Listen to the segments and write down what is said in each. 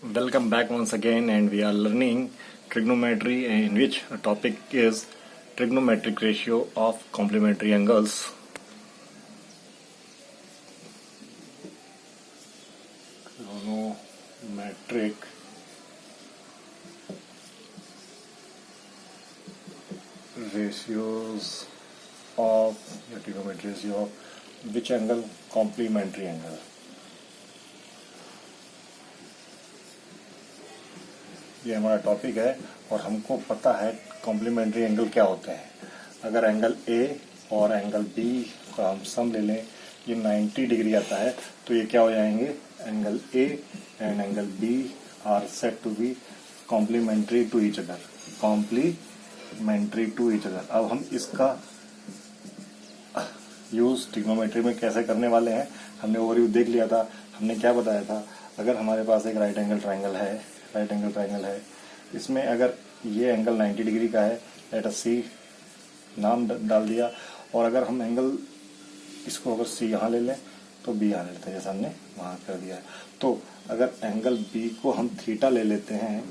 Welcome back once again, and we are learning trigonometry, in which topic is trigonometric ratio of complementary angles. Trigonometric ratios of trigonometric ratio of which angle? Complementary angle. ये हमारा topic है और हमको पता है complementary angle क्या होते हैं। अगर एंगल ए और एंगल बी का हम सम ले लें, ये 90 डिग्री आता है, तो ये क्या हो जाएंगे? Angle A and angle B are said to be complementary to each other. Complementary to each other. अब हम इसका यूज ट्रिग्नोमेट्री में कैसे करने वाले हैं, हमने ओवरव्यू देख लिया था। हमने क्या बताया था, अगर हमारे पास एक राइट एंगल ट्राइंगल है, इसमें अगर ये एंगल 90 डिग्री का है, लेट अस सी, नाम डाल दिया, और अगर हम एंगल इसको अगर सी यहाँ ले लें तो बी यहाँ ले लेते हैं, जैसा हमने वहाँ कर दिया है। तो अगर एंगल बी को हम थीटा ले लेते हैं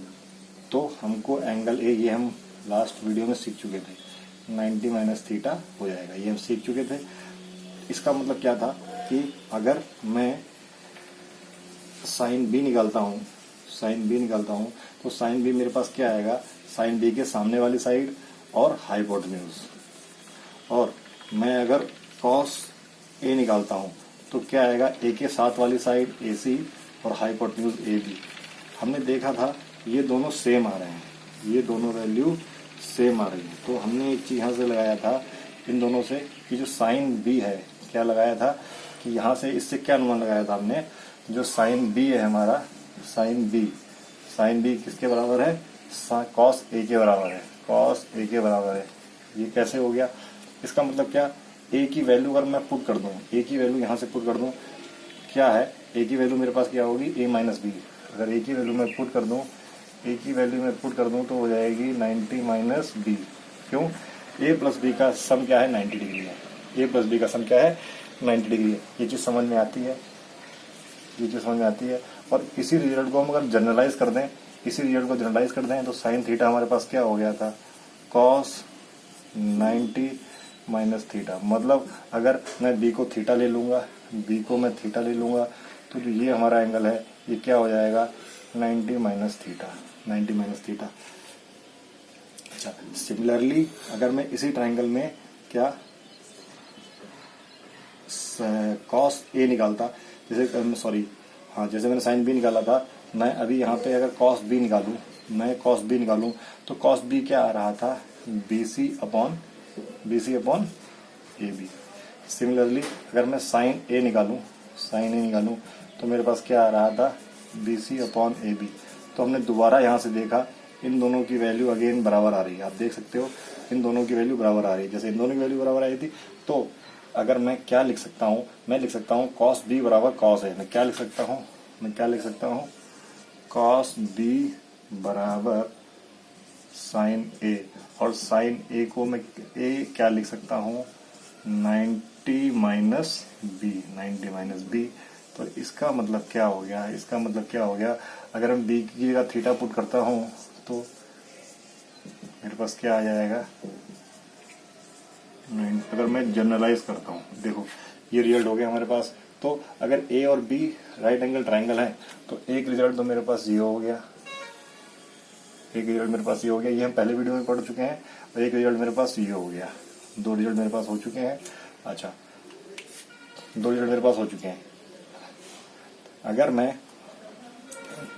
तो हमको एंगल ए, ये हम लास्ट वीडियो में सीख चुके थे, 90 माइनस थीटा हो जाएगा, ये हम सीख चुके थे। इसका मतलब क्या था कि अगर मैं साइन बी निकालता हूँ तो साइन बी मेरे पास क्या आएगा? साइन बी के सामने वाली साइड और हाइपोटेन्यूज। और मैं अगर कॉस ए निकालता हूँ तो क्या आएगा? ए के साथ वाली साइड ए सी और हाइपोटेन्यूज ए बी। हमने देखा था ये दोनों सेम आ रहे हैं, ये दोनों वैल्यू सेम आ रही है। तो हमने एक चीज यहाँ से लगाया था इन दोनों से कि जो साइन बी है, क्या लगाया था कि यहाँ से इससे क्या अनुमान लगाया था हमने, जो साइन बी है हमारा, साइन बी किसके बराबर है? कॉस ए के बराबर है, कॉस ए के बराबर है। ये कैसे हो गया? इसका मतलब क्या? ए की वैल्यू अगर मैं पुट कर दूं, ए की वैल्यू यहाँ से पुट कर दूं, क्या है? ए की वैल्यू मेरे पास क्या होगी? ए माइनस बी। अगर ए की वैल्यू मैं पुट कर दूं तो हो जाएगी 90 माइनस बी। क्यों? ए प्लस बी का सम क्या है? 90 डिग्री है। ए प्लस बी का सम क्या है? 90 डिग्री है। ये चीज समझ में आती है। और इसी रिजल्ट को हम अगर जनरलाइज कर दें, तो साइन थीटा हमारे पास क्या हो गया था? Cos 90 minus theta. मतलब अगर मैं बी को थीटा ले लूंगा, तो जो ये हमारा एंगल है ये क्या हो जाएगा? 90 माइनस थीटा। अच्छा, सिमिलरली अगर मैं इसी ट्राइंगल में क्या कॉस ए निकालता, जैसे मैंने साइन बी निकाला था, मैं अभी यहाँ पे अगर कॉस बी निकालूं तो कॉस बी क्या आ रहा था? BC upon A B. Similarly अगर मैं साइन ए निकालूं तो मेरे पास क्या आ रहा था? BC upon A B. तो हमने दोबारा यहाँ से देखा इन दोनों की वैल्यू अगेन बराबर आ रही है। आप देख सकते हो इन दोनों की वैल्यू बराबर आ रही है। जैसे इन दोनों की वैल्यू बराबर आई थी, तो अगर मैं क्या लिख सकता हूँ? मैं लिख सकता हूँ कॉस बी बराबर कॉस ए। मैं क्या लिख सकता हूँ? कॉस बी बराबर साइन ए, और साइन ए को मैं क्या लिख सकता हूँ? 90 माइनस बी। तो इसका मतलब क्या हो गया? अगर हम बी की जगह थीटा पुट करता हूँ तो मेरे पास क्या आ जाएगा? अगर मैं जनरलाइज करता हूँ, देखो ये रिजल्ट हो गया हमारे पास। तो अगर ए और बी राइट एंगल ट्राइंगल है तो एक रिजल्ट तो मेरे पास ये हो गया, ये हम पहले वीडियो में पढ़ चुके हैं। और एक रिजल्ट मेरे पास ये हो गया। दो रिजल्ट मेरे पास हो चुके हैं। अच्छा, दो रिजल्ट मेरे पास हो चुके हैं। अगर मैं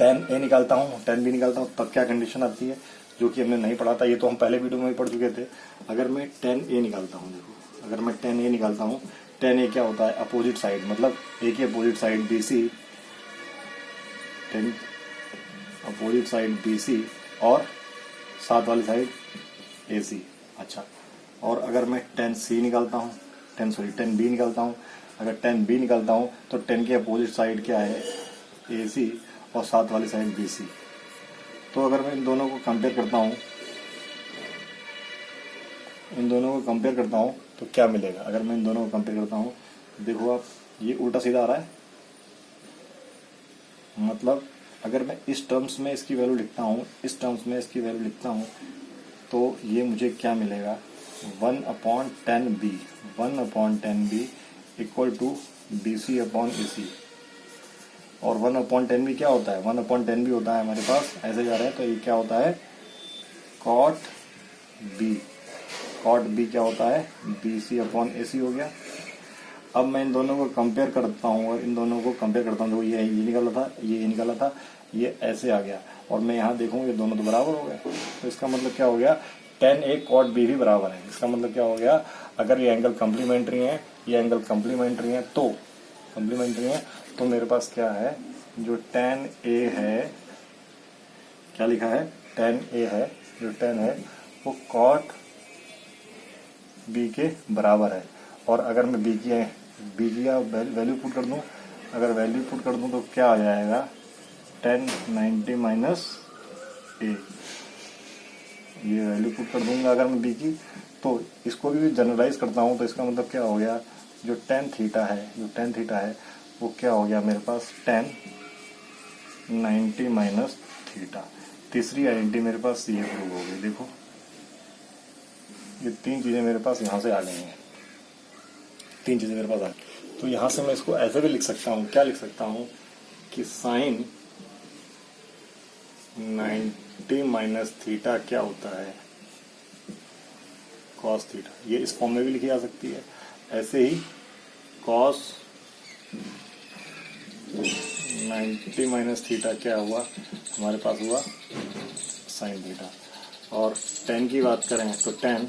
tan ए निकालता हूँ, tan बी निकालता हूँ, तब क्या कंडीशन आती है, जो कि हमने नहीं पढ़ा था, ये तो हम पहले वीडियो में भी पढ़ चुके थे। अगर मैं tan ए निकालता हूँ, देखो अगर मैं tan ए क्या होता है? अपोजिट साइड, मतलब ए की अपोजिट साइड BC और साथ वाली साइड AC। अच्छा, और अगर मैं tan B निकालता हूँ, अगर tan B निकालता हूँ तो tan की अपोजिट साइड क्या है? AC और साथ वाली साइड BC। तो अगर मैं इन दोनों को कंपेयर करता हूँ तो क्या मिलेगा? अगर मैं इन दोनों को कंपेयर करता हूँ, देखो आप, ये उल्टा सीधा आ रहा है, मतलब अगर मैं इस टर्म्स में इसकी वैल्यू लिखता हूँ, इस टर्म्स में इसकी वैल्यू लिखता हूँ, तो ये मुझे क्या मिलेगा, 1/10b, 1/10b equal to BC upon AC। और 1/10b क्या होता है, 1/10b होता है हमारे पास, ऐसे जा रहे हैं तो ये क्या होता है, cot B, cot B क्या होता है, BC अपॉन AC हो गया। अब मैं इन दोनों को कंपेयर करता हूँ और इन दोनों को कंपेयर करता हूँ, देखो ये निकाला था, ये निकाला था, ये ऐसे आ गया, और मैं यहाँ देखूँ ये दोनों तो बराबर हो गए। तो इसका मतलब क्या हो गया, tan A cot B भी बराबर है। इसका मतलब क्या हो गया, अगर ये एंगल कम्प्लीमेंट्री है, ये एंगल कम्प्लीमेंट्री है, तो मेरे पास क्या है, जो tan A है, क्या लिखा है, tan A है, जो tan है वो cot B के बराबर है। और अगर मैं B की वैल्यू पुट कर दूं, अगर वैल्यू पुट कर दूं तो क्या आ जाएगा, tan 90 माइनस A। ये वैल्यू पुट कर दूंगा अगर मैं B की, तो इसको भी जनरलाइज करता हूं तो इसका मतलब क्या हो गया, जो tan थीटा है वो क्या हो गया मेरे पास, tan 90 माइनस थीटा। तीसरी आइडेंटिटी मेरे पास ये प्रूव हो गई। देखो ये तीन चीजें मेरे पास यहाँ से आ गई हैं, तीन चीजें मेरे पास आ गई। तो यहाँ से मैं इसको ऐसे भी लिख सकता हूँ, क्या लिख सकता हूँ कि साइन 90 माइनस थीटा क्या होता है, कॉस थीटा। ये इस फॉर्म में भी लिखी जा सकती है। ऐसे ही कॉस 90 माइनस थीटा क्या हुआ, हमारे पास हुआ साइन थीटा। और tan की बात करें तो tan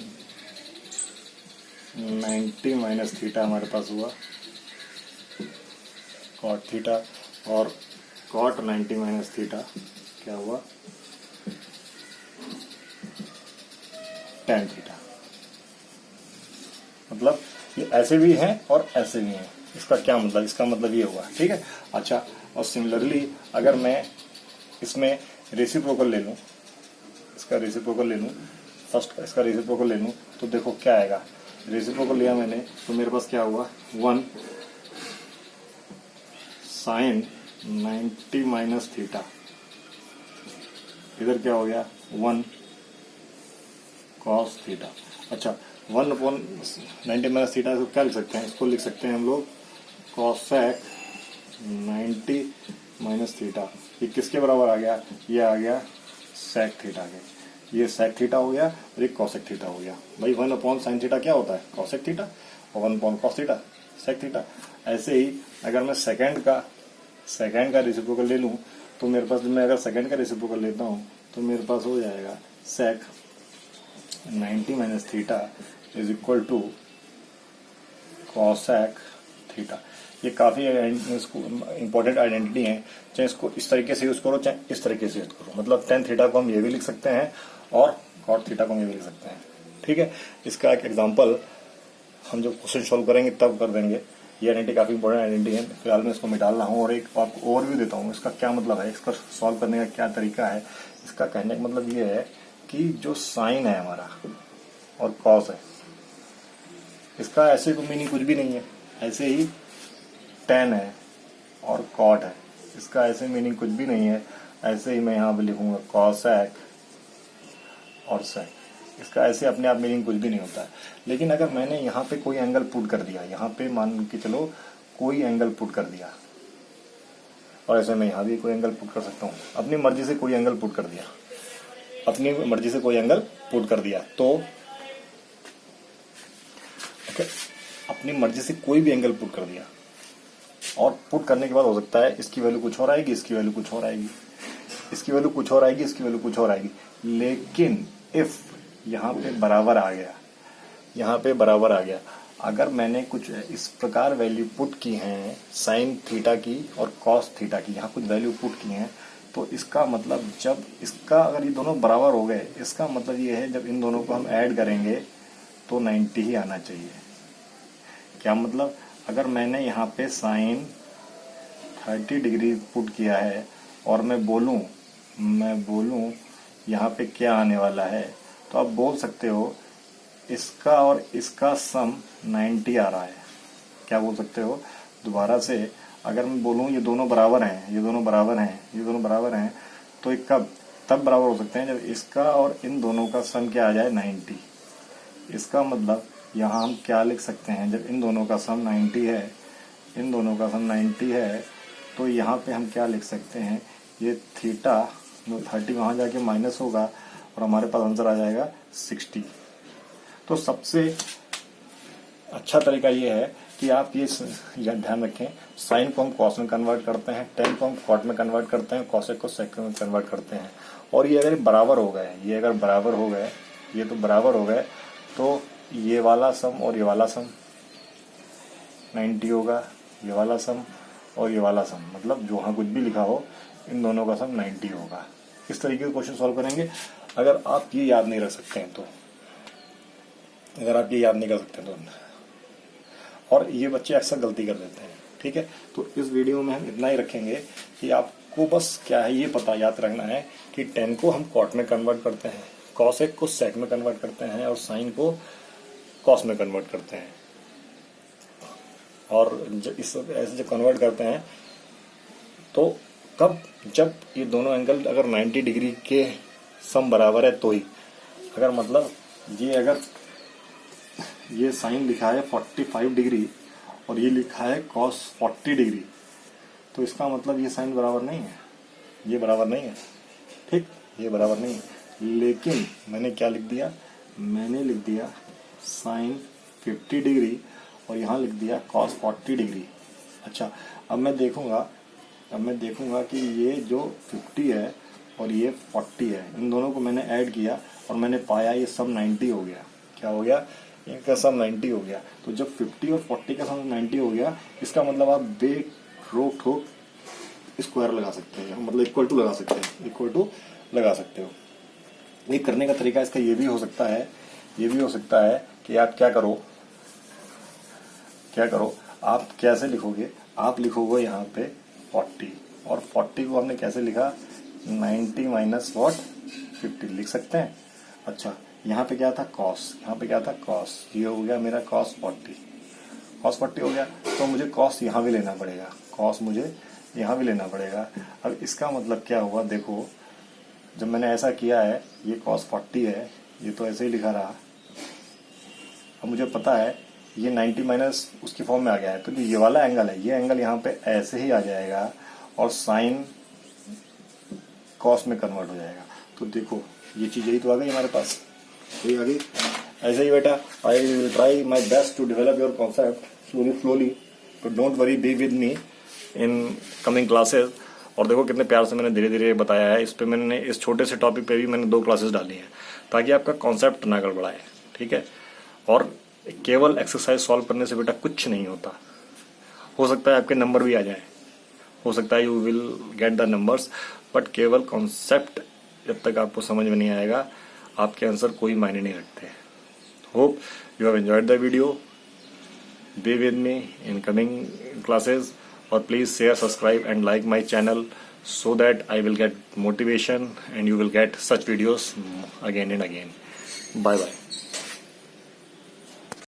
90 माइनस थीटा हमारे पास हुआ cot थीटा, और cot 90 माइनस थीटा क्या हुआ, tan थीटा। मतलब ये ऐसे भी हैं और ऐसे भी हैं। इसका क्या मतलब, इसका मतलब ये हुआ, ठीक है। अच्छा, और सिमिलरली अगर मैं इसमें रेसिप्रोकल ले लूं, इसका रेसिप्रोकल ले लूं, फर्स्ट इसका रेसिप्रोकल ले लूं, तो देखो क्या आएगा, रेसिप्रोकल लिया मैंने तो मेरे पास क्या हुआ, 1 साइन 90 माइनस थीटा, इधर क्या हो गया 1 कॉस थीटा। अच्छा, 1/90 माइनस थीटा को क्या लिख सकते हैं, इसको लिख सकते हैं हम लोग कॉसेक 90 माइनस थीटा। ये किसके बराबर आ गया, ये आ गया सेक थीटा के। ये सेक थीटा हो गया और ये कॉसेक थीटा हो गया। भाई 1/sin थीटा क्या होता है, कॉसेक थीटा, और 1/cos थीटा सेक थीटा। ऐसे ही अगर मैं सेकंड का रेसिप्रोकल ले लूं, तो मेरे पास, मैं अगर सेकंड का रेसिप्रोकल लेता हूं तो मेरे पास हो जाएगा sec 90 minus theta is equal to cosec theta. ये काफ़ी इंपॉर्टेंट आइडेंटिटी है, चाहे इसको इस तरीके से यूज करो चाहे इस तरीके से यूज करो। मतलब tan थीटा को हम ये भी लिख सकते हैं और cot थीटा को हम ये भी लिख सकते हैं, ठीक है। इसका एक एग्जांपल हम जब क्वेश्चन सॉल्व करेंगे तब कर देंगे। ये आइडेंटिटी काफ़ी इंपॉर्टेंट आइडेंटिटी है, फिलहाल मैं इसको मिटा रहा हूँ और एक आपको ओवरव्यू देता हूँ इसका क्या मतलब है, इसका सॉल्व करने का क्या तरीका है। इसका कहने का मतलब ये है कि जो साइन है हमारा और कॉस है, इसका ऐसे तो मीनिंग कुछ भी नहीं है। ऐसे ही tan है और cot है, इसका ऐसे मीनिंग कुछ भी नहीं है। ऐसे ही मैं यहाँ पे लिखूंगा cosec और sec, इसका ऐसे अपने आप मीनिंग कुछ भी नहीं होता है। लेकिन अगर मैंने यहाँ पे कोई एंगल पुट कर दिया, यहाँ पे मान के चलो कोई एंगल पुट कर दिया, और ऐसे मैं यहाँ भी कोई एंगल पुट कर सकता हूँ, अपनी मर्जी से कोई एंगल पुट कर दिया, अपनी मर्जी से कोई एंगल पुट कर दिया, तो ओके, अपनी मर्जी से कोई भी एंगल पुट कर दिया, और पुट करने के बाद हो सकता है इसकी वैल्यू कुछ और आएगी, इसकी वैल्यू कुछ और आएगी, इसकी वैल्यू कुछ और आएगी, इसकी वैल्यू कुछ और आएगी। लेकिन इफ यहाँ पे बराबर आ गया, यहाँ पे बराबर आ गया, अगर मैंने कुछ इस प्रकार वैल्यू पुट की हैं साइन थीटा की और कॉस थीटा की, यहाँ कुछ वैल्यू पुट की हैं, तो इसका मतलब जब इसका अगर ये दोनों बराबर हो गए, इसका मतलब ये है जब इन दोनों को हम ऐड करेंगे तो 90 ही आना चाहिए। क्या मतलब, अगर मैंने यहाँ पे साइन 30 डिग्री पुट किया है और मैं बोलूँ यहाँ पे क्या आने वाला है, तो आप बोल सकते हो इसका और इसका सम 90 आ रहा है। क्या बोल सकते हो, दोबारा से अगर मैं बोलूँ ये दोनों बराबर हैं, ये दोनों बराबर हैं, ये दोनों बराबर हैं, तो ये कब तब बराबर हो सकते हैं जब इसका और इन दोनों का सम क्या आ जाए 90। इसका मतलब यहाँ हम क्या लिख सकते हैं, जब इन दोनों का सम 90 है, इन दोनों का सम 90 है, तो यहाँ पे हम क्या लिख सकते हैं, ये थीटा जो 30 वहाँ जाके माइनस होगा और हमारे पास आंसर आ जाएगा 60। तो सबसे अच्छा तरीका ये है कि आप ये ध्यान रखें, साइन को हम कॉस में कन्वर्ट करते हैं, टेन को हम कॉट में कन्वर्ट करते हैं, कॉसेक को सेक में कन्वर्ट करते हैं। और ये अगर बराबर हो गए, ये अगर बराबर हो गए, ये तो बराबर हो गए, तो ये वाला सम और ये वाला सम 90 होगा, ये वाला सम और ये वाला सम, मतलब जो हाँ कुछ भी लिखा हो इन दोनों का सम 90 होगा। इस तरीके के क्वेश्चन सॉल्व करेंगे। अगर आप ये याद नहीं रख सकते हैं तो, अगर आप ये याद नहीं कर सकते तो, और ये बच्चे अक्सर गलती कर देते हैं, ठीक है। तो इस वीडियो में हम इतना ही रखेंगे कि आपको बस क्या है ये पता याद रखना है कि टेन को हम कॉट में कन्वर्ट करते हैं, कॉसेक को सेक में कन्वर्ट करते हैं और साइन को कॉस में कन्वर्ट करते हैं। और इस ऐसे जब कन्वर्ट करते हैं तो कब, जब ये दोनों एंगल अगर 90 डिग्री के सम बराबर है तो ही। अगर मतलब ये अगर ये साइन लिखा है 45 डिग्री और ये लिखा है कॉस 40 डिग्री, तो इसका मतलब ये साइन बराबर नहीं है, ये बराबर नहीं है, ठीक, ये बराबर नहीं है। लेकिन मैंने क्या लिख दिया, मैंने लिख दिया साइन 50 डिग्री और यहाँ लिख दिया कॉस 40 डिग्री। अच्छा, अब मैं देखूंगा कि ये जो 50 है और ये 40 है, इन दोनों को मैंने ऐड किया और मैंने पाया ये सब 90 हो गया। क्या हो गया, इनका सम 90 हो गया। तो जब 50 और 40 का सम 90 हो गया, इसका मतलब आप बेरोक ठोक स्क्वायर लगा सकते हैं, मतलब इक्वल टू लगा सकते हैं, इक्वल टू लगा सकते हो। ये करने का तरीका इसका ये भी हो सकता है, ये भी हो सकता है कि आप क्या करो, आप कैसे लिखोगे, आप लिखोगे यहाँ पे 40 और 40 को हमने कैसे लिखा 90 माइनस 50 लिख सकते हैं। अच्छा, यहाँ पे क्या था कॉस, यहाँ पे क्या था कॉस, ये हो गया मेरा कॉस 40 हो गया, तो मुझे कॉस यहाँ भी लेना पड़ेगा, कॉस मुझे यहाँ भी लेना पड़ेगा। अब इसका मतलब क्या हुआ, देखो जब मैंने ऐसा किया है, ये कॉस 40 है, ये तो ऐसे ही लिखा रहा। अब मुझे पता है ये 90 माइनस उसकी फॉर्म में आ गया है, तो ये वाला एंगल है, ये एंगल यहाँ पे ऐसे ही आ जाएगा और साइन कॉस में कन्वर्ट हो जाएगा। तो देखो ये चीज यही तो आ गई हमारे पास, यही आ गई। ऐसे ही बेटा, I will try my best to develop your concept slowly, तो don't worry, be with me in coming classes. और देखो कितने प्यार से मैंने धीरे धीरे बताया है। इस पे मैंने, इस छोटे से टॉपिक पे भी मैंने 2 क्लासेस डाली हैं ताकि आपका कॉन्सेप्ट ना गड़बड़ाए, ठीक है। और केवल एक्सरसाइज सॉल्व करने से बेटा कुछ नहीं होता, हो सकता है आपके नंबर भी आ जाए, हो सकता है you will get the numbers, but केवल कॉन्सेप्ट जब तक आपको समझ में नहीं आएगा आपके आंसर कोई मायने नहीं रखते। Hope you have enjoyed the video, be with me in coming classes, और please share, subscribe and like my channel so that I will get motivation and you will get such videos again and again. Bye bye.